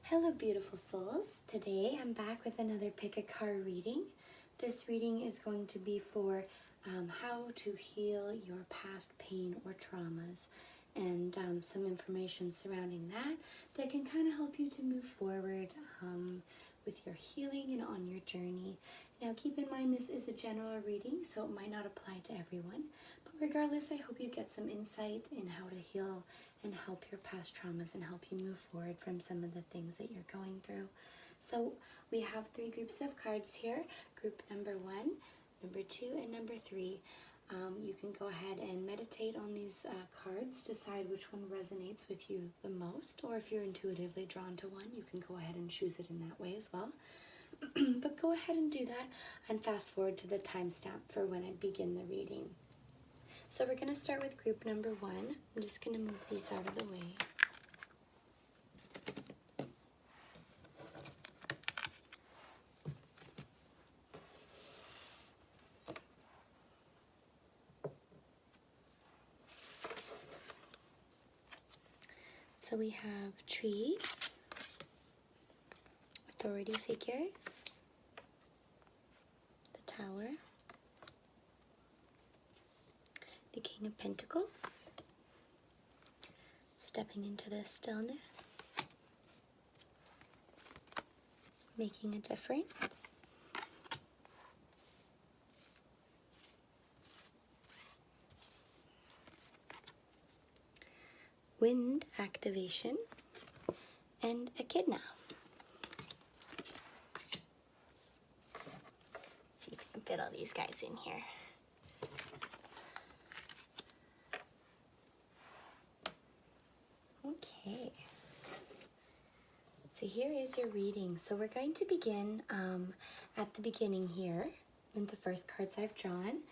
Hello beautiful souls. Today I'm back with another pick a card reading. This reading is going to be for how to heal your past pain or traumas and some information surrounding that can kind of help you to move forward with your healing and on your journey. Now keep in mind this is a general reading, so it might not apply to everyone, but regardless I hope you get some insight in how to heal and help your past traumas and help you move forward from some of the things that you're going through. So we have 3 groups of cards here. Group number 1, number 2, and number 3. You can go ahead and meditate on these cards, decide which one resonates with you the most, or if you're intuitively drawn to one, you can go ahead and choose it in that way as well. But go ahead and do that and fast forward to the timestamp for when I begin the reading. So we're going to start with group number 1. I'm just going to move these out of the way. So we have trees, authority figures, the Tower, the King of Pentacles, stepping into the stillness, making a difference, wind activation, and echidna. See if I can fit all these guys in here. Okay, so here is your reading. So we're going to begin at the beginning here with the first cards I've drawn.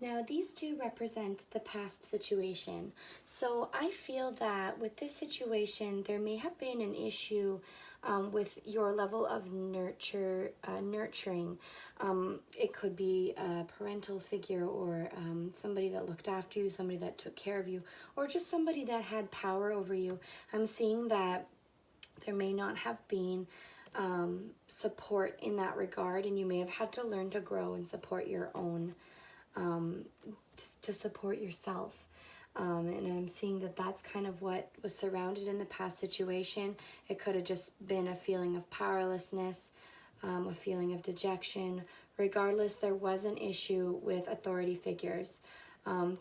Now these 2 represent the past situation. So I feel that with this situation there may have been an issue with your level of nurturing. It could be a parental figure or somebody that looked after you, somebody that took care of you, or just somebody that had power over you. I'm seeing that there may not have been support in that regard, and you may have had to learn to grow and support your own, to support yourself. And I'm seeing that that's kind of what was surrounded in the past situation. It could have just been a feeling of powerlessness, a feeling of dejection. Regardless, there was an issue with authority figures.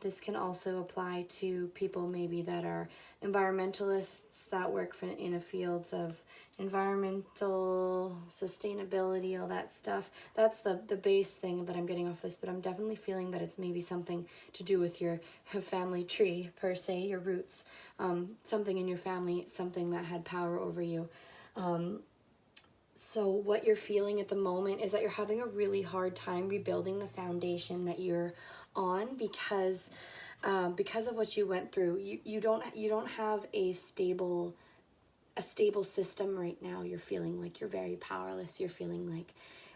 This can also apply to people maybe that are environmentalists that work in a fields of environmental sustainability, all that stuff. That's the base thing that I'm getting off this, but I'm definitely feeling that it's maybe something to do with your family tree per se, your roots, something in your family, something that had power over you. So what you're feeling at the moment is that you're having a really hard time rebuilding the foundation that you're on because of what you went through. You don't have a stable system right now. You're feeling like you're very powerless. You're feeling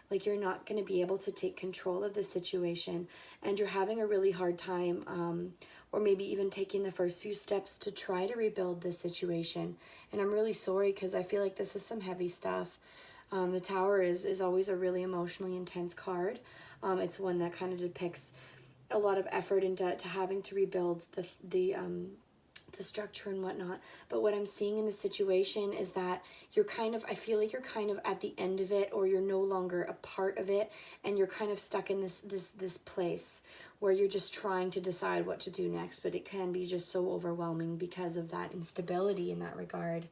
like you're not going to be able to take control of the situation, and you're having a really hard time or maybe even taking the first few steps to try to rebuild this situation. And I'm really sorry because I feel like this is some heavy stuff. The Tower is always a really emotionally intense card. It's one that kind of depicts a lot of effort into having to rebuild the structure and whatnot. But what I'm seeing in the situation is that I feel like you're kind of at the end of it, or you're no longer a part of it, and you're kind of stuck in this place where you're just trying to decide what to do next, but it can be just so overwhelming because of that instability in that regard.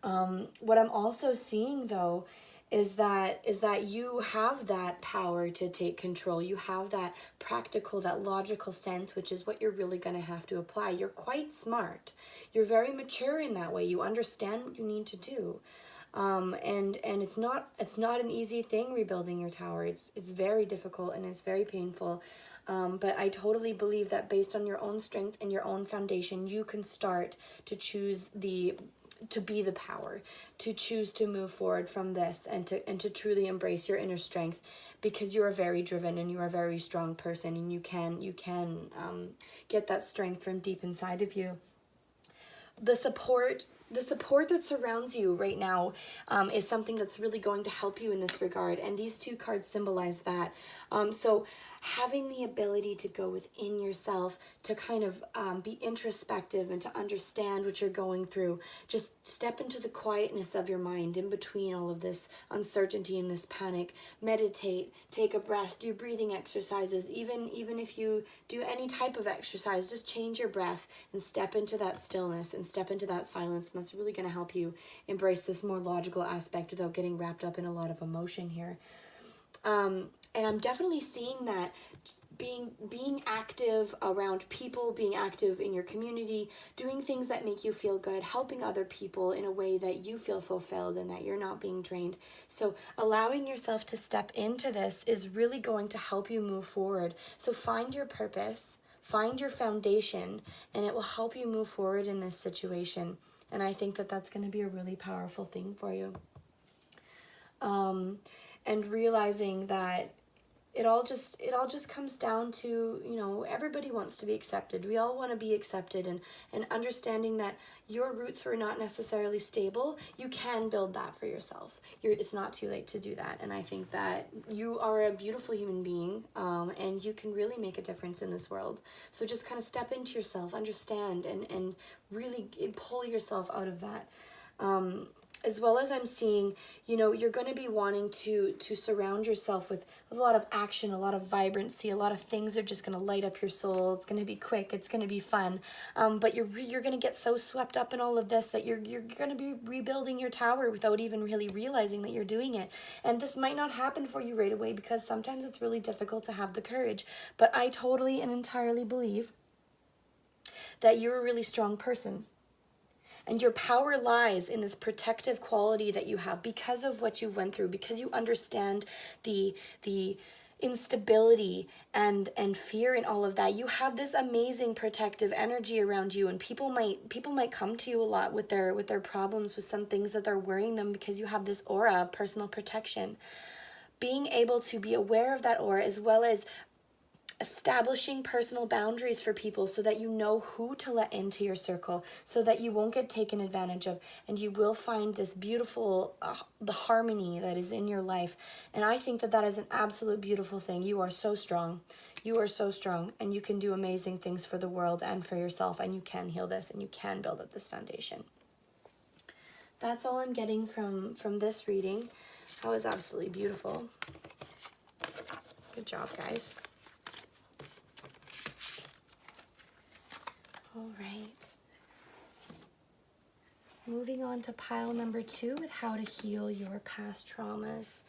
What I'm also seeing though is that you have that power to take control. You have that practical, that logical sense, which is what you're really going to have to apply. You're quite smart. You're very mature in that way. You understand what you need to do. And it's not an easy thing rebuilding your tower. It's very difficult and it's very painful. But I totally believe that based on your own strength and your own foundation, you can start to choose to be the power, to choose to move forward from this, and to truly embrace your inner strength, because you are very driven and you are a very strong person, and you can get that strength from deep inside of you. The support the support that surrounds you right now is something that's really going to help you in this regard. And these two cards symbolize that. So having the ability to go within yourself, to kind of be introspective and to understand what you're going through. Just step into the quietness of your mind in between all of this uncertainty and this panic. Meditate, take a breath, do breathing exercises. Even if you do any type of exercise, just change your breath and step into that stillness and step into that silence. And that's really going to help you embrace this more logical aspect without getting wrapped up in a lot of emotion here. And I'm definitely seeing that being active around people, being active in your community, doing things that make you feel good, helping other people in a way that you feel fulfilled and that you're not being drained. So allowing yourself to step into this is really going to help you move forward. So find your purpose, find your foundation, and it will help you move forward in this situation. And I think that that's going to be a really powerful thing for you. And realizing that it all just comes down to, you know, everybody wants to be accepted. We all want to be accepted, and understanding that your roots were not necessarily stable. You can build that for yourself. It's not too late to do that. And I think that you are a beautiful human being, and you can really make a difference in this world. So just kind of step into yourself, understand, and really pull yourself out of that. As well as I'm seeing, you know, you're going to be wanting to surround yourself with a lot of action, a lot of vibrancy, a lot of things are just going to light up your soul. It's going to be quick. It's going to be fun. But you're going to get so swept up in all of this that you're going to be rebuilding your tower without even really realizing that you're doing it. And this might not happen for you right away because sometimes it's really difficult to have the courage. But I totally and entirely believe that you're a really strong person. And your power lies in this protective quality that you have because of what you went through, because you understand the instability and fear and all of that. You have this amazing protective energy around you, and people might come to you a lot with their problems, with some things that are worrying them, because you have this aura of personal protection. Being able to be aware of that aura, as well as establishing personal boundaries for people so that you know who to let into your circle, so that you won't get taken advantage of, and you will find this beautiful the harmony that is in your life. And I think that is an absolute beautiful thing. You are so strong. You are so strong, and you can do amazing things for the world and for yourself, and you can heal this, and you can build up this foundation. That's all I'm getting from this reading. That was absolutely beautiful. Good job, guys. All right, moving on to pile number 2 with how to heal your past traumas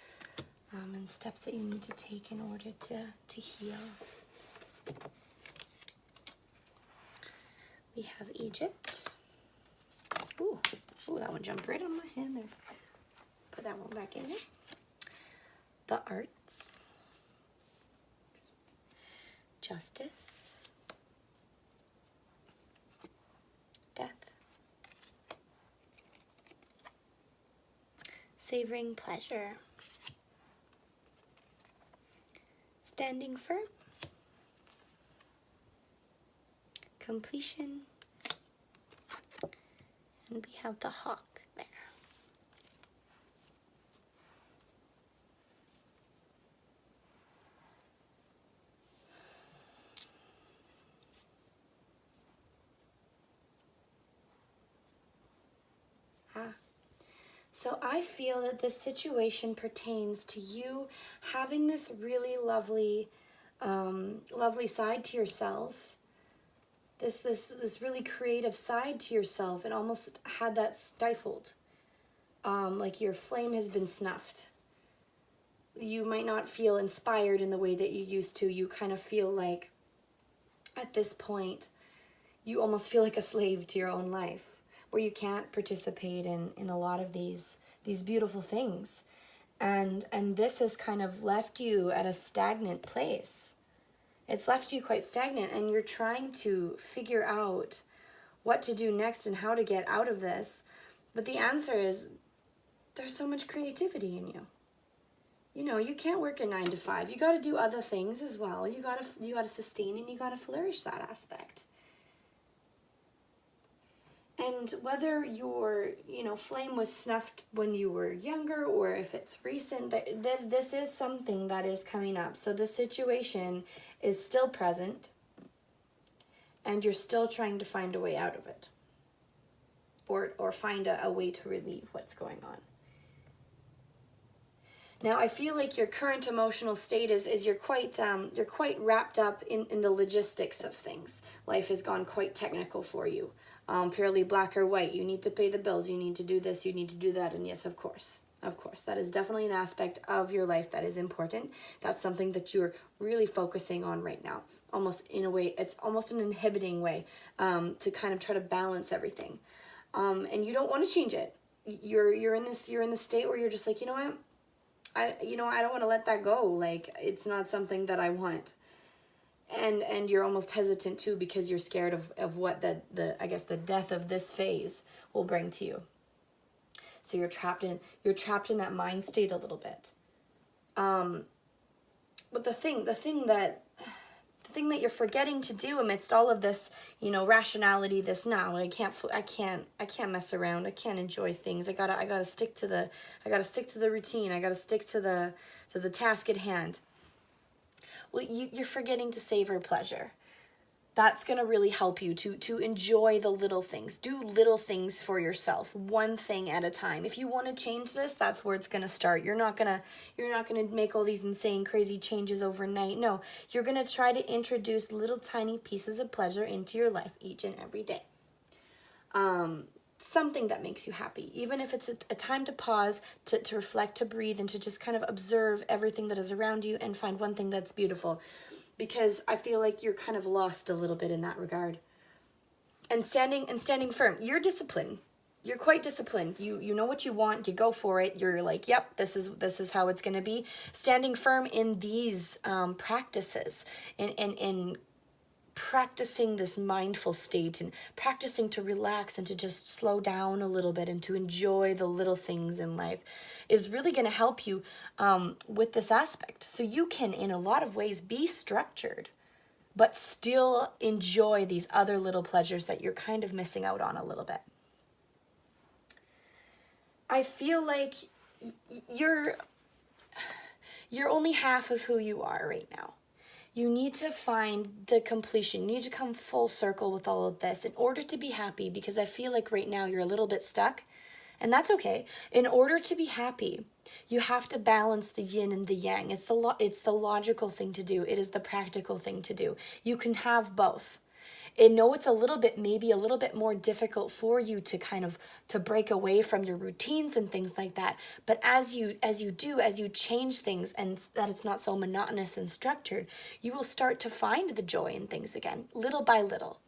and steps that you need to take in order to heal. We have Egypt. Ooh, that one jumped right on my hand there. Put that one back in there. The arts. Justice. Death. Savoring pleasure. Standing firm. Completion. And we have the hawk there. So I feel that this situation pertains to you having this really lovely, lovely side to yourself. This really creative side to yourself, and almost had that stifled. Like your flame has been snuffed. You might not feel inspired in the way that you used to. You kind of feel like, at this point, you almost feel like a slave to your own life, where you can't participate in a lot of these beautiful things. And this has kind of left you at a stagnant place. It's left you quite stagnant, and you're trying to figure out what to do next and how to get out of this. But the answer is, there's so much creativity in you. You know, you can't work a 9 to 5. You got to do other things as well. You got to sustain, and you got to flourish that aspect. And whether your, flame was snuffed when you were younger or if it's recent, this is something that is coming up. So the situation is still present and you're still trying to find a way out of it, or find a way to relieve what's going on. Now, I feel like your current emotional state is you're quite wrapped up in the logistics of things. Life has gone quite technical for you, fairly black or white. You need to pay the bills, you need to do this, you need to do that, and yes, of course, that is definitely an aspect of your life that is important. That's something that you're really focusing on right now. Almost in a way, it's almost an inhibiting way to kind of try to balance everything, and you don't want to change it. You're in this state where you're just like, you know what? I don't want to let that go. Like, it's not something that I want. And you're almost hesitant too, because you're scared of what the death of this phase will bring to you. So you're trapped in that mind state a little bit. But the thing that you're forgetting to do amidst all of this, rationality, this now, I can't mess around. I can't enjoy things. I gotta stick to the routine. I gotta stick to the task at hand. Well, you're forgetting to savor pleasure. That's going to really help you to enjoy the little things. Do little things for yourself, one thing at a time. If you want to change this, that's where it's going to start. You're not going to make all these insane, crazy changes overnight. No, you're going to try to introduce little tiny pieces of pleasure into your life each and every day. Something that makes you happy, even if it's a time to pause, to reflect, to breathe, and to just kind of observe everything that is around you and find one thing that's beautiful. Because I feel like you're kind of lost a little bit in that regard. And standing firm. You're disciplined. You're quite disciplined. You know what you want. You go for it. You're like, yep, this is how it's going to be. Standing firm in these practices and practicing this mindful state and practicing to relax and to just slow down a little bit and to enjoy the little things in life is really going to help you with this aspect. So you can, in a lot of ways, be structured, but still enjoy these other little pleasures that you're kind of missing out on a little bit. I feel like you're only half of who you are right now. You need to find the completion. You need to come full circle with all of this in order to be happy, because I feel like right now you're a little bit stuck, and that's okay. In order to be happy, you have to balance the yin and the yang. It's the logical thing to do. It is the practical thing to do. You can have both. I know it's maybe a little bit more difficult for you to break away from your routines and things like that. But as you change things and that it's not so monotonous and structured, you will start to find the joy in things again, little by little.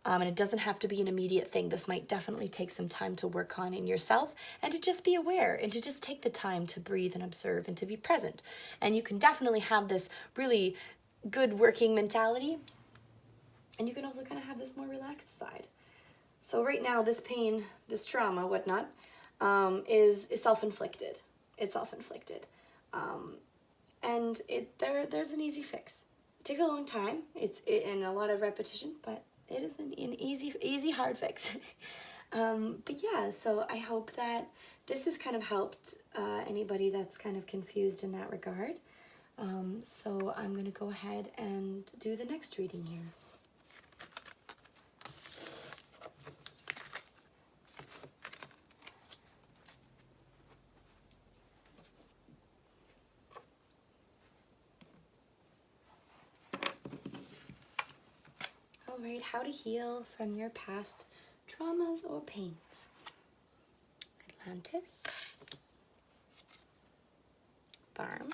And it doesn't have to be an immediate thing. This might definitely take some time to work on in yourself and to just be aware and to just take the time to breathe and observe and to be present. And you can definitely have this really good working mentality. And you can also kind of have this more relaxed side. So right now, this pain, this trauma, whatnot, is self-inflicted. It's self-inflicted. And there's an easy fix. It takes a long time. And a lot of repetition, but it is an easy, hard fix. But yeah, so I hope that this has kind of helped anybody that's kind of confused in that regard. So I'm going to go ahead and do the next reading here. Alright, how to heal from your past traumas or pains. Atlantis. Farm.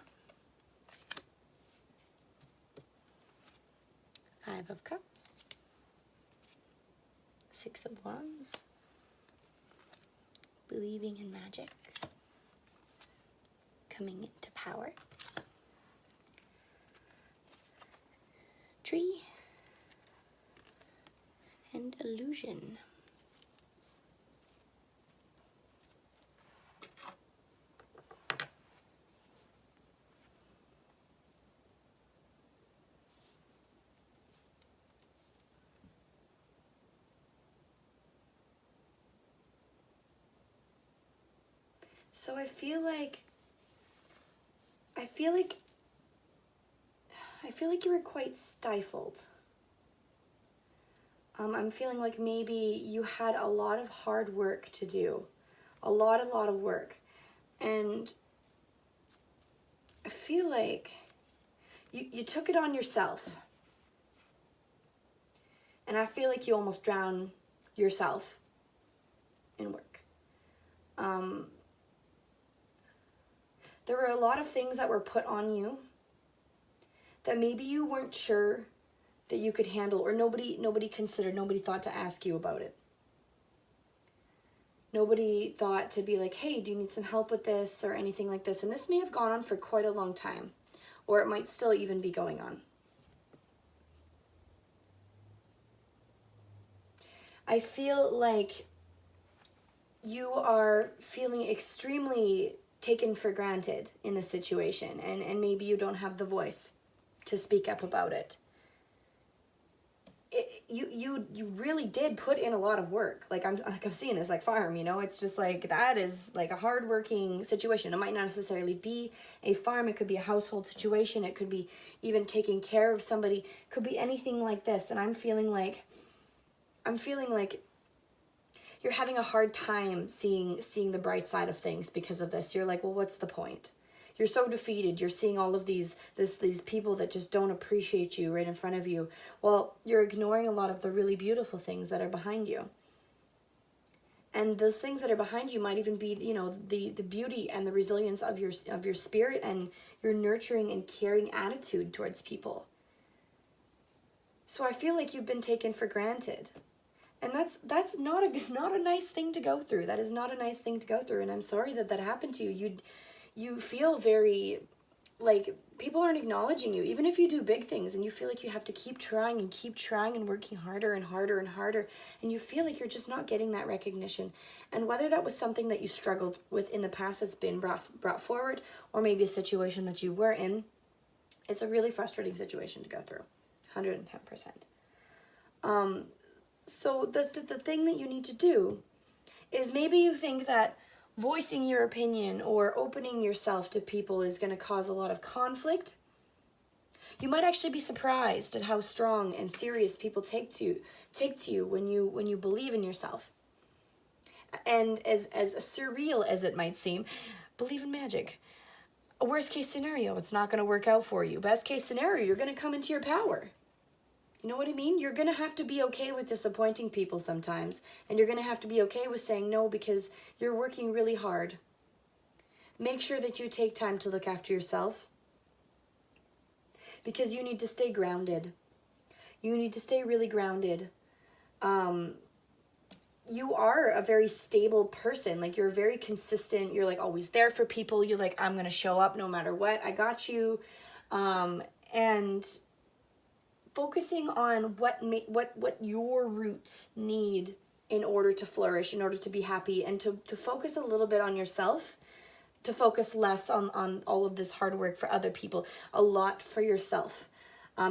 5 of Cups. 6 of Wands. Believing in magic. Coming into power. Tree. And illusion. So I feel like you were quite stifled. I'm feeling like maybe you had a lot of hard work to do. A lot of work. And I feel like you took it on yourself. And I feel like you almost drowned yourself in work. There were a lot of things that were put on you that maybe you weren't sure that you could handle, or nobody considered, nobody thought to ask you about it. Nobody thought to be like, hey, do you need some help with this or anything like this? And this may have gone on for quite a long time, or it might still even be going on. I feel like you are feeling extremely taken for granted in the situation, and maybe you don't have the voice to speak up about it. You really did put in a lot of work. I'm seeing this like farm, it's just like, that is like a hardworking situation. It might not necessarily be a farm. It could be a household situation. It could be even taking care of somebody. It could be anything like this. And I'm feeling like you're having a hard time seeing the bright side of things because of this. You're like, well, what's the point? You're so defeated. You're seeing all of these people that just don't appreciate you right in front of you. Well, you're ignoring a lot of the really beautiful things that are behind you. And those things that are behind you might even be, the beauty and the resilience of your spirit and your nurturing and caring attitude towards people. So I feel like you've been taken for granted. And that's not a nice thing to go through. That is not a nice thing to go through. And I'm sorry that happened to you. You feel very like people aren't acknowledging you, even if you do big things, and you feel like you have to keep trying and working harder and harder and harder, and you feel like you're just not getting that recognition. And whether that was something that you struggled with in the past that's been brought forward, or maybe a situation that you were in, it's a really frustrating situation to go through, 110%. So the thing that you need to do is, maybe you think that voicing your opinion or opening yourself to people is going to cause a lot of conflict. You might actually be surprised at how strong and serious people take to you when you believe in yourself. And as surreal as it might seem, believe in magic. A worst case scenario, it's not going to work out for you. Best case scenario, you're going to come into your power. You know what I mean? You're going to have to be okay with disappointing people sometimes. And you're going to have to be okay with saying no, because you're working really hard. Make sure that you take time to look after yourself, because you need to stay grounded. You need to stay really grounded. You are a very stable person. Like, you're very consistent. You're like always there for people. You're like, I'm going to show up no matter what. I got you. And focusing on what your roots need in order to flourish, in order to be happy, and to focus a little bit on yourself, to focus less on all of this hard work for other people, a lot for yourself.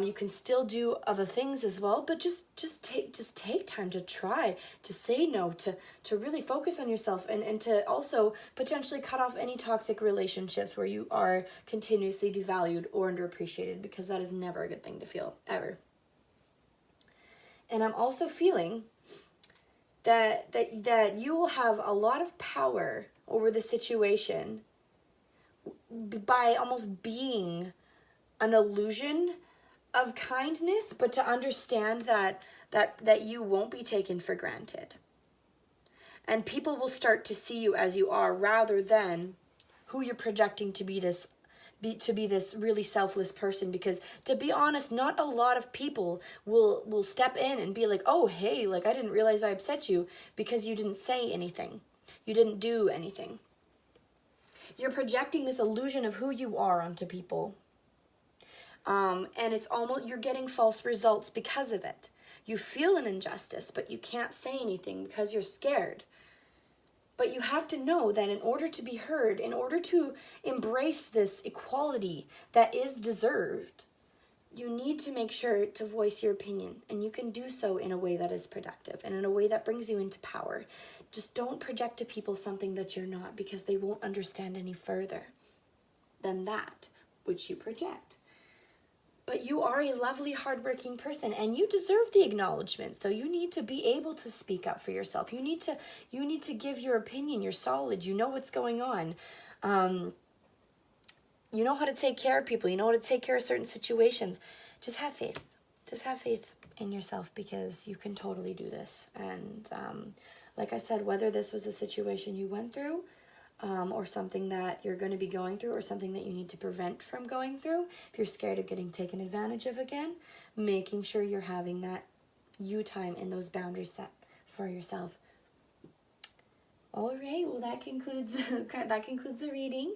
You can still do other things as well, but just take time to try to say no, to really focus on yourself, and to also potentially cut off any toxic relationships where you are continuously devalued or underappreciated, because that is never a good thing to feel, ever. And I'm also feeling that you will have a lot of power over the situation by almost being an illusion of kindness, but to understand that you won't be taken for granted. And people will start to see you as you are, rather than who you're projecting to be this really selfless person. Because, to be honest, not a lot of people will step in and be like, oh, hey, like, I didn't realize I upset you, because you didn't say anything. You didn't do anything. You're projecting this illusion of who you are onto people. And it's almost, you're getting false results because of it. You feel an injustice, but you can't say anything because you're scared. But you have to know that in order to be heard, in order to embrace this equality that is deserved, you need to make sure to voice your opinion. And you can do so in a way that is productive and in a way that brings you into power. just don't project to people something that you're not, because they won't understand any further than that which you project. But you are a lovely, hardworking person, and you deserve the acknowledgement. So you need to be able to speak up for yourself. You need to give your opinion. You're solid. You know what's going on. You know how to take care of people. You know how to take care of certain situations. Just have faith. Just have faith in yourself, because you can totally do this. And like I said, whether this was a situation you went through, or something that you're going to be going through, or something that you need to prevent from going through, if you're scared of getting taken advantage of again, making sure you're having that you time and those boundaries set for yourself. All right, well, that concludes the reading.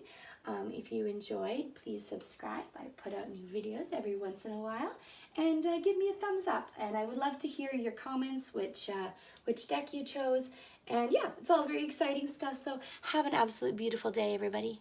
If you enjoyed, please subscribe. I put out new videos every once in a while, and give me a thumbs up. And I would love to hear your comments, which deck you chose. And yeah, it's all very exciting stuff. So have an absolute beautiful day, everybody.